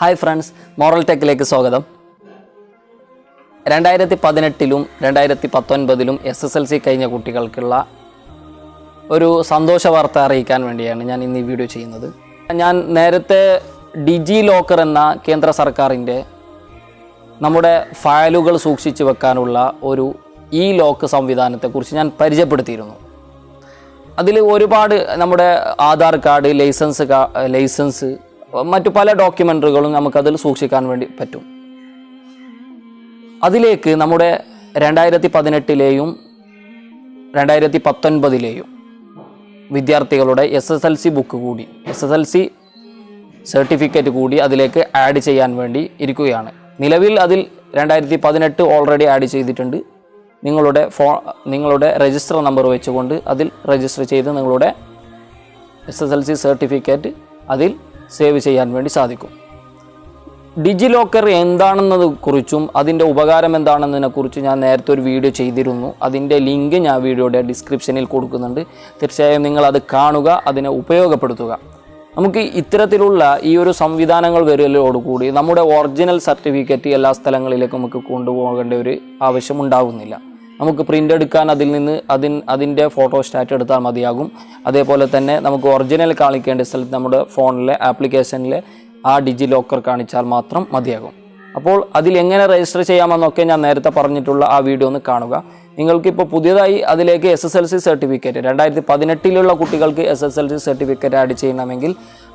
Hi friends, moral ടെക്കിലേക്ക് സ്വാഗതം. 2018-ലും 2019-ലും SSLC കഴിഞ്ഞ കുട്ടികൾക്കുള്ള ഒരു സന്തോഷ വാർത്ത അറിയിക്കാൻ വേണ്ടിയാണ് ഞാൻ ഇന്ന് ഈ വീഡിയോ ചെയ്യുന്നത്. ഞാൻ നേരത്തെ ഡിജി ലോക്കർ എന്ന കേന്ദ്ര സർക്കാരിൻ്റെ നമ്മുടെ ഫയലുകൾ സൂക്ഷിച്ചു വെക്കാനുള്ള ഒരു ലോക്ക് സംവിധാനത്തെക്കുറിച്ച് ഞാൻ പരിചയപ്പെടുത്തിയിരുന്നു. അതിൽ ഒരുപാട് നമ്മുടെ ആധാർ കാർഡ്, ലൈസൻസ് മറ്റു പല ഡോക്യുമെൻ്ററികളും നമുക്കതിൽ സൂക്ഷിക്കാൻ വേണ്ടി പറ്റും. അതിലേക്ക് നമ്മുടെ 2018-ലെയും 2019-ലെയും വിദ്യാർത്ഥികളുടെ SSLC ബുക്ക് കൂടി, SSLC സർട്ടിഫിക്കറ്റ് കൂടി അതിലേക്ക് ആഡ് ചെയ്യാൻ വേണ്ടി ഇരിക്കുകയാണ്. നിലവിൽ അതിൽ 2018 ഓൾറെഡി ആഡ് ചെയ്തിട്ടുണ്ട്. നിങ്ങളുടെ രജിസ്റ്റർ നമ്പർ വെച്ചുകൊണ്ട് അതിൽ രജിസ്റ്റർ ചെയ്ത് നിങ്ങളുടെ SSLC സർട്ടിഫിക്കറ്റ് അതിൽ സേവ് ചെയ്യാൻ വേണ്ടി സാധിക്കും. ഡിജി ലോക്കർ എന്താണെന്നതിനെക്കുറിച്ചും അതിൻ്റെ ഉപകാരം എന്താണെന്നതിനെക്കുറിച്ച് ഞാൻ നേരത്തെ ഒരു വീഡിയോ ചെയ്തിരുന്നു. അതിൻ്റെ ലിങ്ക് ഞാൻ വീഡിയോയുടെ ഡിസ്ക്രിപ്ഷനിൽ കൊടുക്കുന്നുണ്ട്. തീർച്ചയായും നിങ്ങളത് കാണുക, അതിനെ ഉപയോഗപ്പെടുത്തുക. നമുക്ക് ഇത്തരത്തിലുള്ള ഈ ഒരു സംവിധാനങ്ങൾ വരലോടുകൂടി നമ്മുടെ ഒറിജിനൽ സർട്ടിഫിക്കറ്റ് എല്ലാ സ്ഥലങ്ങളിലേക്കും നമുക്ക് കൊണ്ടുപോകേണ്ട ഒരു ആവശ്യം ഉണ്ടാകുന്നില്ല. നമുക്ക് പ്രിൻ്റ് എടുക്കാൻ അതിൻ്റെ ഫോട്ടോസ്റ്റാറ്റ് എടുത്താൽ മതിയാകും. അതേപോലെ തന്നെ നമുക്ക് ഒറിജിനൽ കാണിക്കേണ്ട സ്ഥലത്ത് നമ്മുടെ ഫോണിലെ ആപ്ലിക്കേഷനിലെ ആ ഡിജി ലോക്കർ കാണിച്ചാൽ മാത്രം മതിയാകും. അപ്പോൾ അതിൽ എങ്ങനെ രജിസ്റ്റർ ചെയ്യാമെന്നൊക്കെ ഞാൻ നേരത്തെ പറഞ്ഞിട്ടുള്ള ആ വീഡിയോ ഒന്ന് കാണുക. നിങ്ങൾക്കിപ്പോൾ പുതിയതായി അതിലേക്ക് SSLC സർട്ടിഫിക്കറ്റ് 2018-ലുള്ള കുട്ടികൾക്ക് SSLC സർട്ടിഫിക്കറ്റ് ആഡ് ചെയ്യണമെങ്കിൽ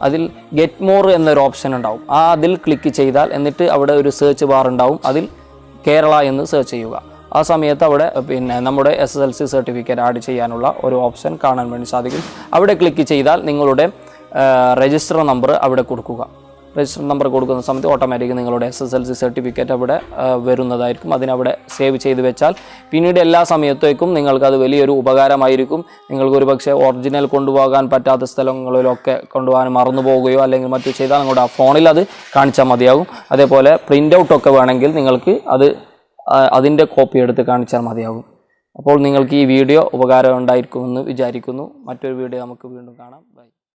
അതിൽ ഗെറ്റ് മോർ എന്നൊരു ഓപ്ഷൻ ഉണ്ടാവും. അതിൽ ക്ലിക്ക് ചെയ്താൽ എന്നിട്ട് അവിടെ ഒരു സെർച്ച് ബാർ ഉണ്ടാവും. അതിൽ കേരള എന്ന് സെർച്ച് ചെയ്യുക. ആ സമയത്ത് അവിടെ നമ്മുടെ SSLC സർട്ടിഫിക്കറ്റ് ആഡ് ചെയ്യാനുള്ള ഒരു ഓപ്ഷൻ കാണാൻ വേണ്ടി സാധിക്കും. അവിടെ ക്ലിക്ക് ചെയ്താൽ നിങ്ങളുടെ രജിസ്റ്റർ നമ്പർ അവിടെ കൊടുക്കുക. രജിസ്റ്റർ നമ്പർ കൊടുക്കുന്ന സമയത്ത് ഓട്ടോമാറ്റിക് നിങ്ങളുടെ SSLC സർട്ടിഫിക്കറ്റ് അവിടെ വരുന്നതായിരിക്കും. അതിനവിടെ സേവ് ചെയ്ത് വെച്ചാൽ പിന്നീട് എല്ലാ സമയത്തേക്കും നിങ്ങൾക്കത് വലിയൊരു ഉപകാരമായിരിക്കും. നിങ്ങൾക്ക് ഒരു പക്ഷേ ഒറിജിനൽ കൊണ്ടുപോകാൻ പറ്റാത്ത സ്ഥലങ്ങളിലൊക്കെ കൊണ്ടുപോകാൻ മറന്നു പോവുകയോ അല്ലെങ്കിൽ മറ്റു ചെയ്താൽ നിങ്ങളുടെ ആ ഫോണിൽ അത് കാണിച്ചാൽ മതിയാകും. അതേപോലെ പ്രിൻ്റ് ഔട്ടൊക്കെ വേണമെങ്കിൽ നിങ്ങൾക്ക് അതിൻ്റെ കോപ്പി എടുത്ത് കാണിച്ചാൽ മതിയാകും. അപ്പോൾ നിങ്ങൾക്ക് ഈ വീഡിയോ ഉപകാരം ഉണ്ടായിരിക്കുമെന്ന് വിചാരിക്കുന്നു. മറ്റൊരു വീഡിയോ നമുക്ക് വീണ്ടും കാണാം. ബൈ.